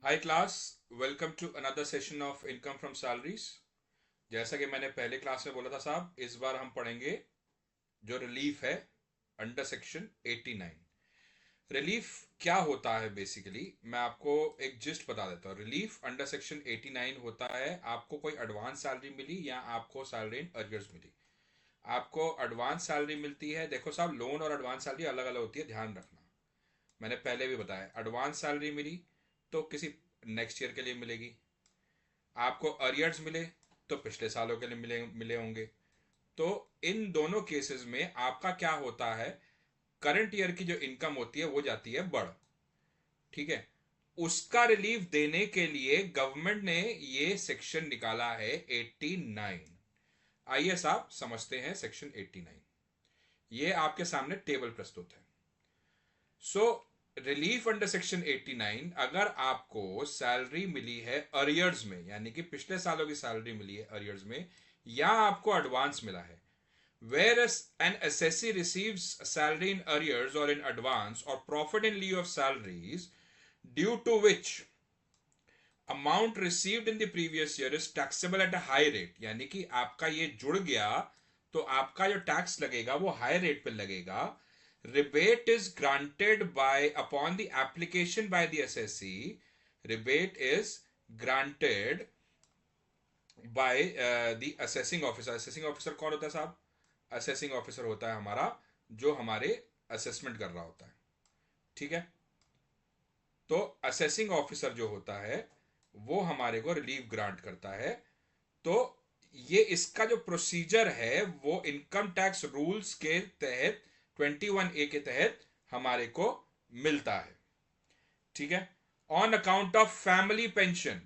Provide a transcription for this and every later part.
Hi class, welcome to another session of income from salaries. जैसा कि मैंने पहले क्लास में बोला था साहब, इस बार हम पढ़ेंगे जो रिलीफ है अंडर सेक्शन 89। रिलीफ क्या होता है बेसिकली, मैं आपको एक जिस्ट बता देता हूँ। रिलीफ अंडर सेक्शन 89 होता है आपको कोई एडवांस सैलरी मिली या आपको सैलरी इन अरियर्स मिली। आपको एडवांस सैलरी मिलती है। देखो साहब, लोन और एडवांस सैलरी अलग अलग होती है, ध्यान रखना। मैंने पहले भी बताया, एडवांस सैलरी मिली तो किसी नेक्स्ट ईयर के लिए मिलेगी। आपको अरियर्स मिले तो पिछले सालों के लिए मिले मिले होंगे। तो इन दोनों केसेस में आपका क्या होता है, करंट ईयर की जो इनकम होती है वो जाती है बढ़। ठीक है। उसका रिलीफ देने के लिए गवर्नमेंट ने ये सेक्शन निकाला है 89। आइए साहब समझते हैं सेक्शन 89। ये आपके सामने टेबल प्रस्तुत है। सो रिलीफ अंडर सेक्शन 89, अगर आपको सैलरी मिली है अरियर्स में, यानी कि पिछले सालों की सैलरी मिली है अरियर्स में, या आपको एडवांस मिला है, where an assessee receives salary in arrears or in advance or profit in lieu of salaries due to which amount received in the previous year is taxable at a high rate, यानी कि आपका ये जुड़ गया तो आपका जो tax लगेगा वो हाई रेट पे लगेगा। rebate is granted by upon the application by the assessee. Rebate is granted by the assessing officer. assessing officer कौन होता है साहब? assessing officer होता है हमारा जो हमारे असेसमेंट कर रहा होता है। ठीक है। तो असेसिंग ऑफिसर जो होता है वो हमारे को रिलीफ ग्रांट करता है। तो ये इसका जो प्रोसीजर है वो इनकम टैक्स रूल्स के तहत 21A के तहत हमारे को मिलता है। ठीक है। On account of family pension.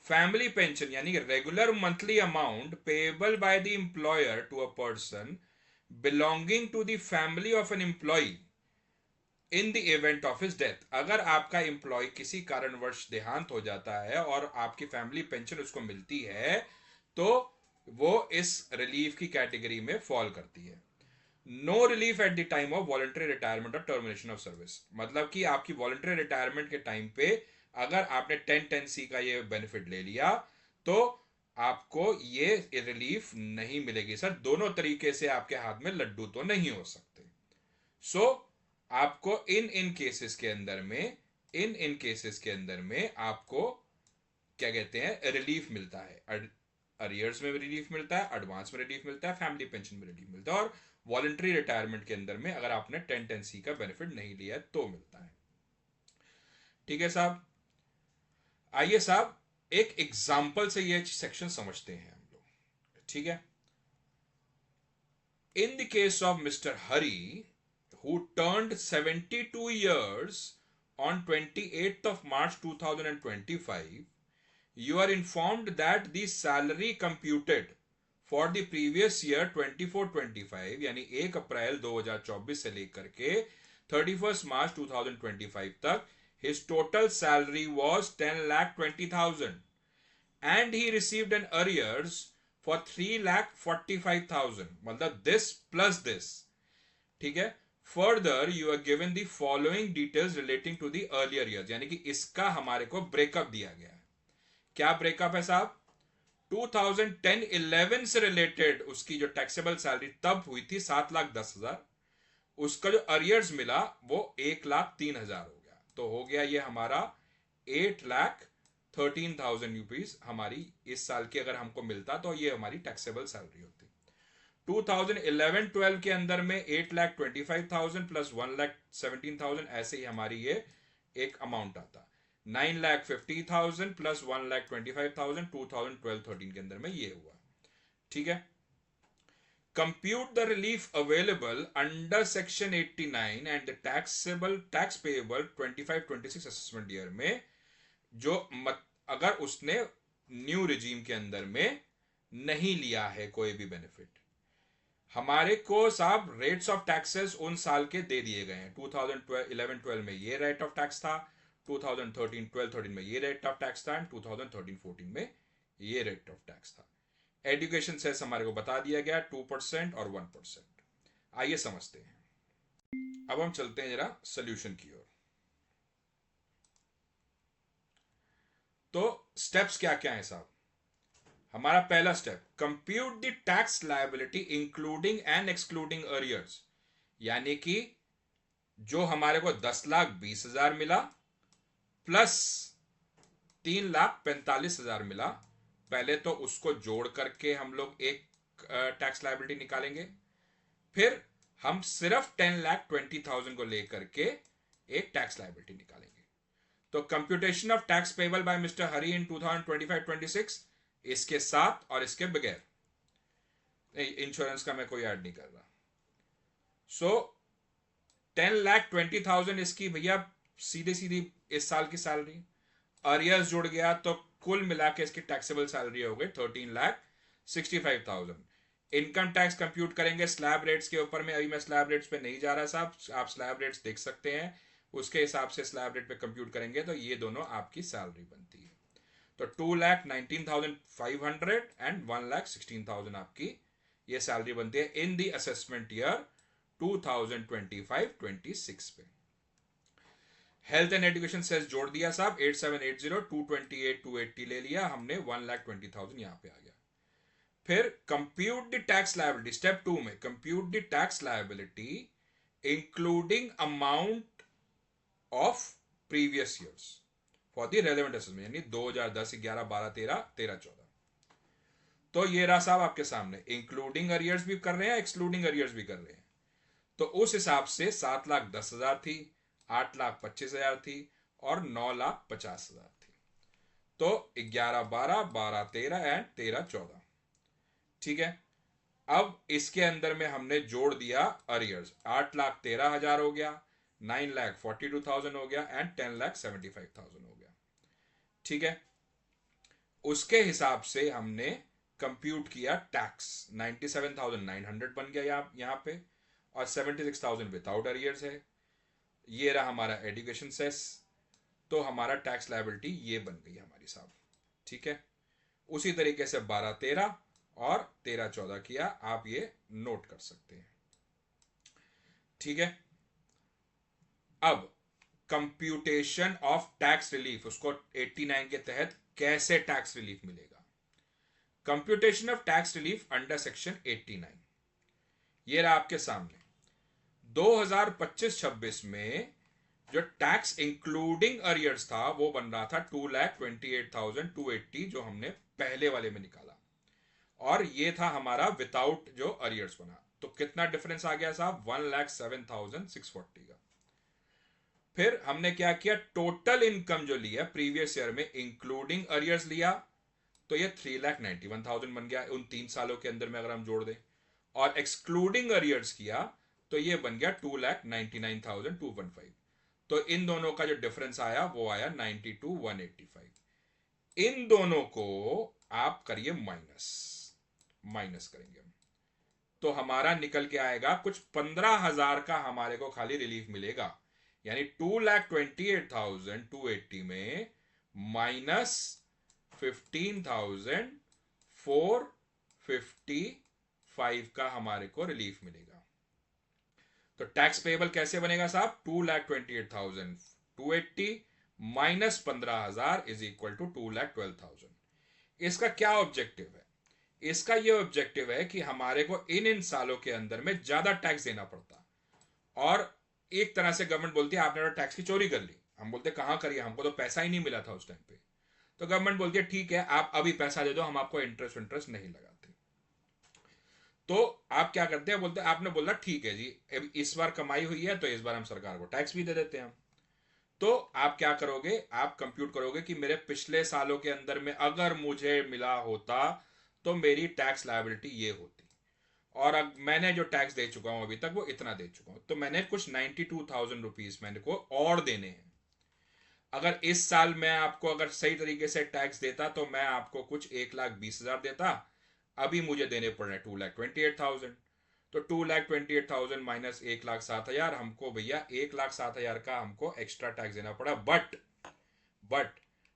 Family pension यानी regular monthly amount payable by the employer to a person belonging to the family of an employee in the event of his death. अगर आपका एम्प्लॉय किसी कारणवश देहांत हो जाता है और आपकी फैमिली पेंशन उसको मिलती है तो वो इस रिलीफ की कैटेगरी में फॉल करती है। No relief at the time of voluntary retirement और टर्मिनेशन ऑफ सर्विस, मतलब कि आपकी वॉलंटरी रिटायरमेंट के टाइम पे अगर आपने 1010C का ये बेनिफिट ले लिया तो आपको ये रिलीफ नहीं मिलेगी। सर दोनों तरीके से आपके हाथ में लड्डू तो नहीं हो सकते। सो आपको इन इन केसेस के अंदर में आपको क्या कहते हैं, रिलीफ मिलता है। अरियर्स में रिलीफ मिलता है, एडवांस में रिलीफ मिलता है, फैमिली पेंशन में रिलीफ मिलता है, और वॉलंटरी रिटायरमेंट के अंदर में अगर आपने 1010C का बेनिफिट नहीं लिया तो मिलता है। ठीक है साहब। आइए साहब एक एग्जाम्पल से ये सेक्शन समझते हैं हम लोग। ठीक है। In the case of Mr. Hari, who turned 72 years on 28th of March 2025, you are informed that the salary computed for the previous year 24-25 यानी 1 अप्रैल 2024 से लेकर के 31st March 2025 तक his total salary was 10,20,000 and he received an arrears for 3,45,000, मतलब this plus this। ठीक है। Further you are given the following details relating to the earlier years, यानी कि इसका हमारे को ब्रेकअप दिया गया है। क्या ब्रेकअप है साहब? 2010-11 से रिलेटेड उसकी जो टैक्सेबल सैलरी तब हुई थी 7,10,000, उसका जो अरियर्स मिला वो 1,03,000 हो गया। तो हो गया ये हमारा 8,13,000 रुपीज हमारी इस साल की अगर हमको मिलता तो ये हमारी टैक्सेबल सैलरी होती। 2011-12 के अंदर में 8,25,000 प्लस 1,17,000, ऐसे ही हमारी ये एक अमाउंट आता। 9,50,000 प्लस 1,25,000 2012-13 के अंदर में ये हुआ। ठीक है। Compute the relief available under section 89 and the tax payable 25-26 assessment year में, जो अगर उसने न्यू रिजीम के अंदर में नहीं लिया है कोई भी बेनिफिट। हमारे को साहब रेट्स ऑफ टैक्सेस उन साल के दे दिए गए हैं। 2011-12 में ये रेट ऑफ टैक्स था, 2013-12-13 में ये रेट ऑफ टैक्स था, एंड 2013-14 में ये रेट ऑफ टैक्स था। एजुकेशन सेस हमारे को बता दिया गया 2% और 1%। आइए समझते हैं। अब हम चलते हैं जरा सोल्यूशन की ओर। तो स्टेप्स क्या क्या है साहब? हमारा पहला step, compute the tax liability including and excluding arrears, यानी कि जो हमारे को 10,20,000 मिला प्लस 3,45,000 मिला, पहले तो उसको जोड़ करके हम लोग एक टैक्स लायबिलिटी निकालेंगे, फिर हम सिर्फ 10,20,000 को लेकर के एक टैक्स लायबिलिटी निकालेंगे। तो computation of tax payable by mister Hari in 2025-26 इसके साथ और इसके बगैर, इंश्योरेंस का मैं कोई ऐड नहीं कर रहा। सो 10,20,000 इसकी भैया सीधी सीधी इस साल की सैलरी, अरियर्स जुड़ गया तो कुल मिला के इसकी टैक्सेबल सैलरी हो गई 13,65,000। इनकम टैक्स कंप्यूट करेंगे स्लैब रेट्स के ऊपर में, अभी मैं स्लैब रेट्स पे नहीं जा रहा साहब, आप स्लैब रेट्स देख सकते हैं, उसके हिसाब से स्लैब रेट पे कंप्यूट करेंगे तो ये दोनों आपकी सैलरी बनती है। तो 2,19,500 एंड 1,16,000 आपकी ये सैलरी बनती है इन दी असेसमेंट ईयर 2025-26 पे। हेल्थ एंड एजुकेशन सेस जोड़ दिया साहब 8780, 228,280 ले लिया हमने, 1,20,000 यहां पे आ गया। फिर compute the tax liability, step 2 में compute the tax liability including amount of previous years for the relevant assessment, यानी 2010, 11, 12, 13, 13, 14। तो ये रहा साहब आपके सामने, इंक्लूडिंग अरियर्स भी कर रहे हैं, एक्सक्लूडिंग अरियर्स भी कर रहे हैं। तो उस हिसाब से 7,10,000 थी, 8,25,000 थी और 9,50,000 थी। तो 11, 12, 12, 13 एंड 13, 14। ठीक है, अब इसके अंदर में हमने जोड़ दिया अरियर्स, 8,13,000 हो गया, 9,42,000 हो गया एंड 10,75,000 हो गया। ठीक है, उसके हिसाब से हमने कंप्यूट किया टैक्स, 97,900 बन गया यहां पे, और 76,000 विदाउट अरियर्स है। ये रहा हमारा एजुकेशन सेस, तो हमारा टैक्स लायबिलिटी ये बन गई हमारी साहब। ठीक है, उसी तरीके से 12-13 और 13-14 किया, आप ये नोट कर सकते हैं। ठीक है, अब कंप्यूटेशन ऑफ टैक्स रिलीफ, उसको 89 के तहत कैसे टैक्स रिलीफ मिलेगा। Computation of tax relief under section 89 ये रहा आपके सामने। 2025-26 में जो टैक्स इंक्लूडिंग अरियर्स था वो बन रहा था 2,28,280, जो हमने पहले वाले में निकाला, और ये था हमारा विदाउट जो अरियर्स बना। तो कितना डिफरेंस आ गया साहब, 1,07,640 का। फिर हमने क्या किया, टोटल इनकम जो लिया प्रीवियस ईयर में इंक्लूडिंग अरियर्स लिया, तो ये 3,91,000 बन गया उन 3 सालों के अंदर में अगर हम जोड़ दें, और एक्सक्लूडिंग अरियर्स किया तो ये बन गया 2,99,215। तो इन दोनों का जो डिफरेंस आया वो आया 92,185। इन दोनों को आप करिए माइनस करेंगे हम, तो हमारा निकल के आएगा कुछ 15,000 का हमारे को खाली रिलीफ मिलेगा, यानी 2,28,280 में माइनस 15,455 का हमारे को रिलीफ मिलेगा। तो टैक्स पेबल कैसे बनेगा साहब, 2,28,280 माइनस 15,000 इज इक्वल टू 2,12,000। इसका क्या ऑब्जेक्टिव है, इसका ये ऑब्जेक्टिव है कि हमारे को इन सालों के अंदर में ज्यादा टैक्स देना पड़ता, और एक तरह से गवर्नमेंट बोलती है आपने तो टैक्स की चोरी कर ली। हम बोलते कहां करिए, हमको तो पैसा ही नहीं मिला था उस टाइम पे। तो गवर्नमेंट बोलती है ठीक है आप अभी पैसा दे दो, हम आपको इंटरेस्ट नहीं लगाते। तो आप क्या करते हैं, बोलते हैं आपने बोला ठीक है जी इस बार कमाई हुई है तो इस बार हम सरकार को टैक्स भी दे देते हैं हम। तो आप क्या करोगे, आप कंप्यूट करोगे कि मेरे पिछले सालों के अंदर में अगर मुझे मिला होता तो मेरी टैक्स लायबिलिटी ये होती, और अब मैंने जो टैक्स दे चुका हूं अभी तक वो इतना दे चुका हूं, तो मैंने कुछ 92,000 रुपीज मैंने को और देने हैं। अगर इस साल मैं आपको अगर सही तरीके से टैक्स देता तो मैं आपको कुछ 1,20,000 देता, अभी मुझे देने पड़ रहे 2,28,000। तो 2,28,000 माइनस 1,07,000, हमको भैया 1,07,000 का हमको एक्स्ट्रा टैक्स देना पड़ा। बट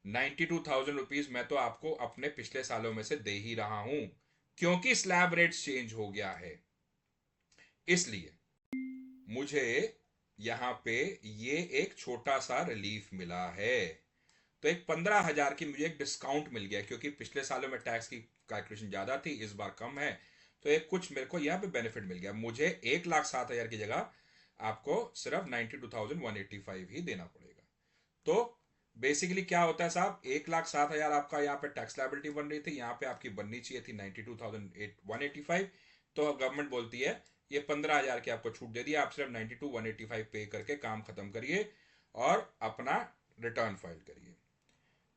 92,000 रुपीज मैं तो आपको अपने पिछले सालों में से दे ही रहा हूं, क्योंकि स्लैब रेट चेंज हो गया है, इसलिए मुझे यहां पे ये एक छोटा सा रिलीफ मिला है। तो एक 15,000 की मुझे एक डिस्काउंट मिल गया, क्योंकि पिछले सालों में टैक्स की कैलकुलेशन ज़्यादा थी, इस बार कम है। तो एक कुछ मेरे को यहाँ पे बेनिफिट मिल गया। मुझे 1,07,000 की जगह आपको सिर्फ 92,185 ही देना पड़ेगा। तो बेसिकली क्या होता है साहब, 1,07,000 आपका यहाँ पे टैक्स लाइबिलिटी बन रही थी, यहाँ पे आपकी बननी चाहिए थी 92,185। तो गवर्नमेंट बोलती है ये 15,000 की आपको छूट दे दी, आप सिर्फ 92,185 पे करके काम खत्म करिए और अपना रिटर्न फाइल करिए।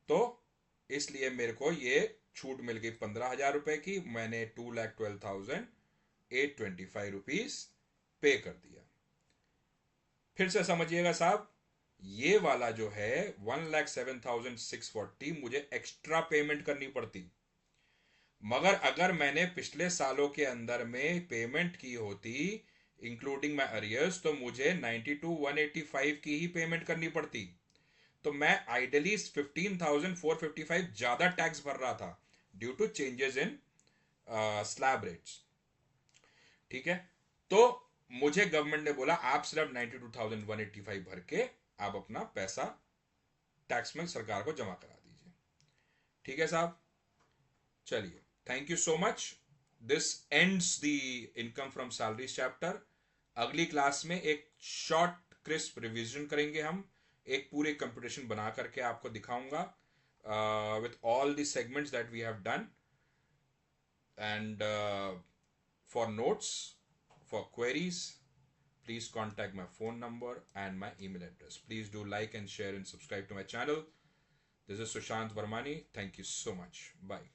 तो इसलिए मेरे को ये छूट मिल गई 15,000 रुपए की। मैंने 2,12,825 पे कर दिया। फिर से समझिएगा साहब, ये वाला जो है 1,07,640 मुझे एक्स्ट्रा पेमेंट करनी पड़ती। मगर अगर मैंने पिछले सालों के अंदर में पेमेंट की होती इंक्लूडिंग माई अरियर्स, तो मुझे 92,185 की ही पेमेंट करनी पड़ती। तो मैं आइडली 15,455 ज्यादा टैक्स भर रहा था due to changes in slab rates. ठीक है, तो मुझे गवर्नमेंट ने बोला आप सिर्फ 92,185 भर के आप अपना पैसा टैक्स में सरकार को जमा करा दीजिए। ठीक है साहब, चलिए, thank you so much. This ends the income from salaries chapter. अगली क्लास में एक शॉर्ट क्रिस्प रिवीजन करेंगे हम, एक पूरे कंप्यूटेशन बना करके आपको दिखाऊंगा with all the segments that we have done. And for notes, for queries, please contact my phone number and my email address. Please do like and share and subscribe to my channel. This is Sushant Varmani. Thank you so much. Bye.